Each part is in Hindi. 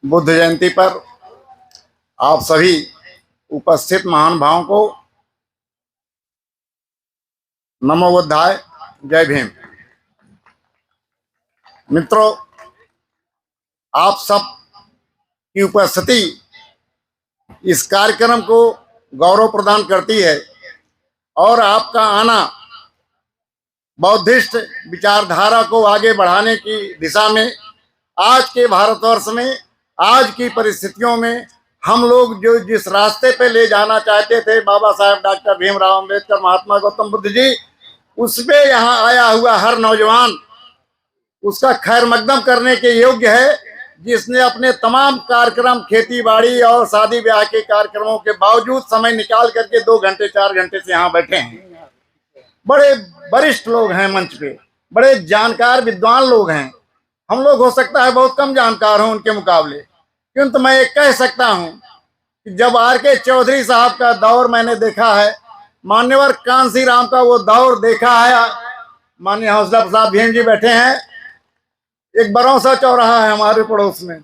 बुद्ध जयंती पर आप सभी उपस्थित महान भावों को नमो बुद्धाय, जय भीम। मित्रों, आप सब की उपस्थिति इस कार्यक्रम को गौरव प्रदान करती है और आपका आना बौद्धिस्ट विचारधारा को आगे बढ़ाने की दिशा में आज के भारतवर्ष में, आज की परिस्थितियों में हम लोग जो जिस रास्ते पे ले जाना चाहते थे, बाबा साहेब डॉक्टर भीमराव अंबेडकर, महात्मा गौतम बुद्ध जी, उसपे यहाँ आया हुआ हर नौजवान उसका खैर मकदम करने के योग्य है, जिसने अपने तमाम कार्यक्रम, खेती बाड़ी और शादी ब्याह के कार्यक्रमों के बावजूद समय निकाल करके 2 घंटे 4 घंटे से यहाँ बैठे हैं। बड़े वरिष्ठ लोग हैं मंच पे, बड़े जानकार विद्वान लोग हैं। हम लोग हो सकता है बहुत कम जानकार हों उनके मुकाबले, किंतु मैं एक कह सकता हूं कि जब R.K. चौधरी साहब का दौर मैंने देखा है, मान्यवर कांसी राम का वो दौर देखा है, माननीय हौसला प्रसाद भीम जी बैठे हैं, एक बरौसा चौराहा है हमारे पड़ोस में,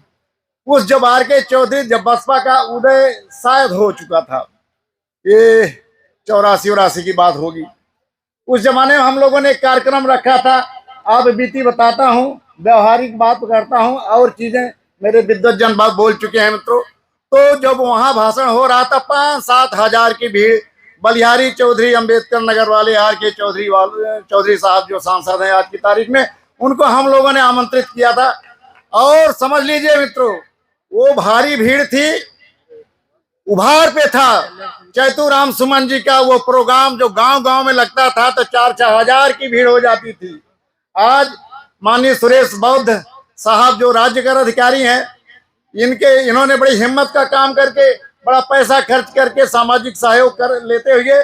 उस जब R.K. चौधरी, जब बसपा का उदय शायद हो चुका था, ये 84-84 की बात होगी, उस जमाने में हम लोगों ने एक कार्यक्रम रखा था। आप बीती बताता हूँ, व्यवहारिक बात करता हूँ और चीजें मेरे विद्वत बात बोल चुके हैं मित्रों। तो जब वहां भाषण हो रहा था, 5-7 हजार की भीड़, बलिहारी चौधरी, अंबेडकर नगर वाले R.K. चौधरी साहब जो सांसद हैं आज की तारीख में, उनको हम लोगों ने आमंत्रित किया था। और समझ लीजिए मित्रों, वो भारी भीड़ थी, उभार पे था। चैतुराम सुमन जी का वो प्रोग्राम जो गांव गांव में लगता था तो 4-4 हजार की भीड़ हो जाती थी। आज माननीय सुरेश बौद्ध साहब जो राज्य कर अधिकारी हैं, इन्होंने बड़ी हिम्मत का काम करके, बड़ा पैसा खर्च करके सामाजिक सहयोग कर लेते हुए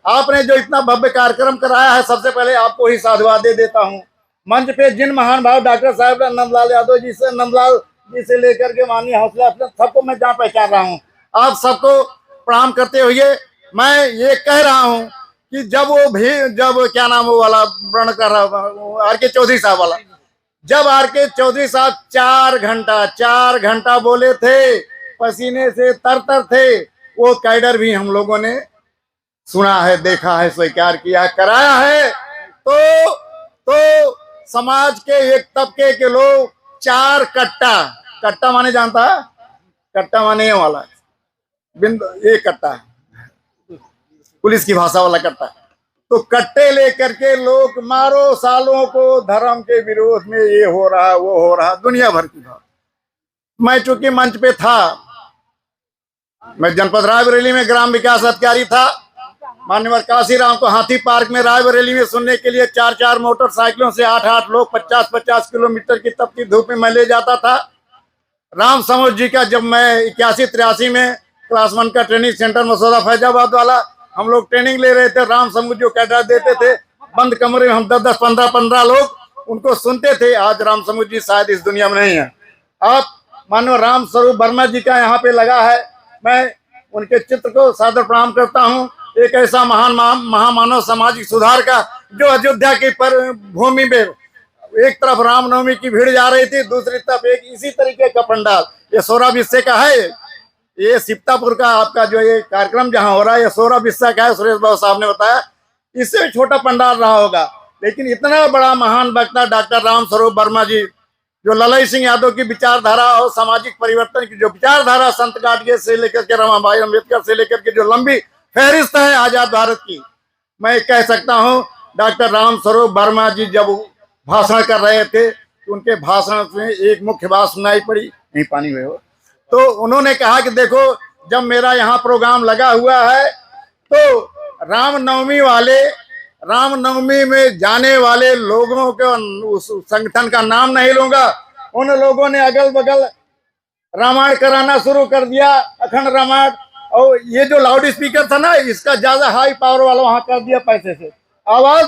आपने जो इतना भव्य कार्यक्रम कराया है, सबसे पहले आपको ही साधुवाद दे देता हूँ। मंच पे जिन महान भाव डॉक्टर साहब नंदलाल यादव जी से, नंदलाल जी से लेकर के माननीय हौसला, सबको मैं जान पहचान रहा हूँ। आप सबको प्रणाम करते हुए मैं ये कह रहा हूँ कि जब क्या नाम वो वाला व्रण कर रहा, R.K. चौधरी साहब वाला, जब R.K. चौधरी साहब 4 घंटा बोले थे, पसीने से तर थे, वो कैडर भी हम लोगों ने सुना है, देखा है, स्वीकार किया, कराया है। तो समाज के एक तबके के लोग 4 कट्टा माने जानता है, कट्टा माने वाला ये कट्टा है, पुलिस की भाषा वाला कट्टा। तो कट्टे लेकर के लोग मारो सालों को, धर्म के विरोध में ये हो रहा वो हो रहा, दुनिया भर की बात। मैं चूंकि मंच पे था, मैं जनपद रायबरेली में ग्राम विकास अधिकारी था, मान्यवर कांसी राम को हाथी पार्क में रायबरेली में सुनने के लिए 4-4 मोटरसाइकिलों से 8-8 लोग 50-50 किलोमीटर की तपती धूप में मैं ले जाता था। राम समूह जी का जब मैं 81-83 में क्लास 1 का ट्रेनिंग सेंटर मसौदा फैजाबाद वाला, हम लोग ट्रेनिंग ले रहे थे, राम समूह जो कैडर देते थे, बंद कमरे में हम 10-10, 15-15 लोग उनको सुनते थे। आज राम समूह जी शायद इस दुनिया में नहीं है। आप मानो राम स्वरूप वर्मा जी का यहाँ पे लगा है, मैं उनके चित्र को सादर प्रणाम करता हूँ। एक ऐसा महामानव सामाजिक सुधार का, जो अयोध्या की भूमि में एक तरफ रामनवमी की भीड़ जा रही थी, दूसरी तरफ एक इसी तरीके का पंडाल, ये सोरा बिस्से का है, ये सिप्तापुर का आपका जो ये कार्यक्रम जहां हो रहा है, ये सोरा बिस्सा का है, सुरेश बाबू साहब ने बताया। इससे छोटा पंडाल रहा होगा, लेकिन इतना बड़ा महान वक्ता डॉक्टर राम स्वरूप वर्मा जी, जो ललई सिंह यादव की विचारधारा और सामाजिक परिवर्तन की जो विचारधारा, संत गाडगे से लेकर के रमाबाई अम्बेडकर से लेकर के जो लंबी फहरिस्त है आजाद भारत की, मैं कह सकता हूँ डॉक्टर राम स्वरूप वर्मा जी जब भाषण कर रहे थे, उनके भाषण में एक मुख्य बात सुनाई पड़ी, नहीं पानी हुए हो, तो उन्होंने कहा कि देखो, जब मेरा यहाँ प्रोग्राम लगा हुआ है तो रामनवमी में जाने वाले लोगों के उस संगठन का नाम नहीं लूंगा। उन लोगों ने अगल बगल रामायण कराना शुरू कर दिया, अखंड रामायण, और ये जो लाउड स्पीकर था ना, इसका ज्यादा हाई पावर वाला वहां कर दिया पैसे से, आवाज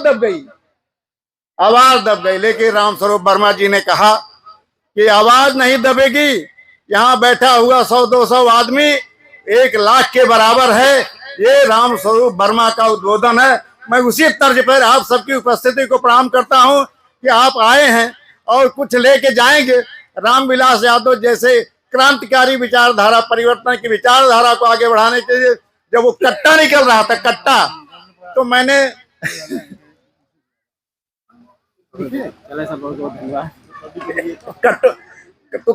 दब गई। लेकिन राम स्वरूप वर्मा जी ने कहा कि आवाज नहीं दबेगी, यहाँ बैठा हुआ 100-200 आदमी 1 लाख के बराबर है। ये राम स्वरूप वर्मा का उद्बोधन है। मैं उसी तर्ज पर आप सबकी उपस्थिति को प्रणाम करता हूँ कि आप आए हैं और कुछ लेके जाएंगे। रामविलास यादव जैसे क्रांतिकारी विचारधारा परिवर्तन की विचारधारा को आगे बढ़ाने के लिए जब वो कट्टा निकल रहा था, कट्टा, तो मैंने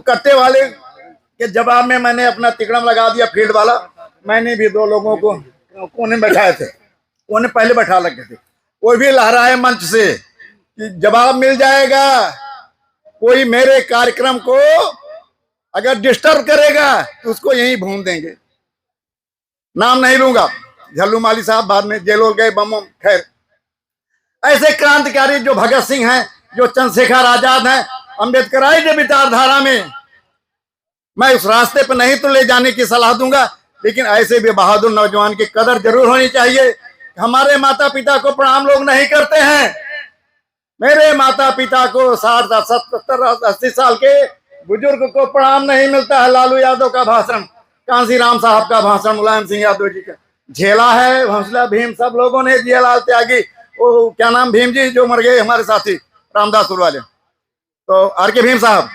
कट्टे वाले के जवाब में मैंने अपना तिकड़म लगा दिया फील्ड वाला। मैंने भी 2 लोगों को कोने बैठाए थे, कोने पहले बैठा लगे थे, वो भी लहराए मंच से कि जवाब मिल जाएगा, कोई मेरे कार्यक्रम को अगर डिस्टर्ब करेगा तो उसको यहीं भून देंगे। नाम नहीं लूंगा, झल्लू माली साहब बाद में जेल हो गए, बम, खैर। ऐसे क्रांतिकारी जो भगत सिंह हैं, जो चंद्रशेखर आजाद हैं, अम्बेडकराई के विचारधारा में मैं उस रास्ते पर नहीं तो ले जाने की सलाह दूंगा, लेकिन ऐसे भी बहादुर नौजवान की कदर जरूर होनी चाहिए। हमारे माता पिता को प्रणाम लोग नहीं करते हैं। मेरे माता पिता को 60, 70, 80 साल के बुजुर्ग को प्रणाम नहीं मिलता है। लालू यादव का भाषण, कांसीराम साहब का भाषण, मुलायम सिंह यादव जी का झेला है, हौसला भीम सब लोगों ने, जियालाल त्यागी, वो क्या नाम, भीम जी जो मर गए हमारे साथी रामदास वाले, तो आर.के. भीम साहब,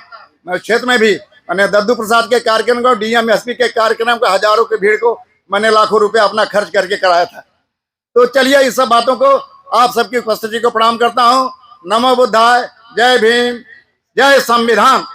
मैं क्षेत्र में भी मैंने दद्दू प्रसाद के कार्यक्रम को, डीएम एसपी के कार्यक्रम को, हजारों की भीड़ को मैंने लाखों रुपए अपना खर्च करके कराया था। तो चलिए इस सब बातों को, आप सबकी उपस्थिति को प्रणाम करता हूँ। नमो बुद्धाय, जय भीम, जय संविधान।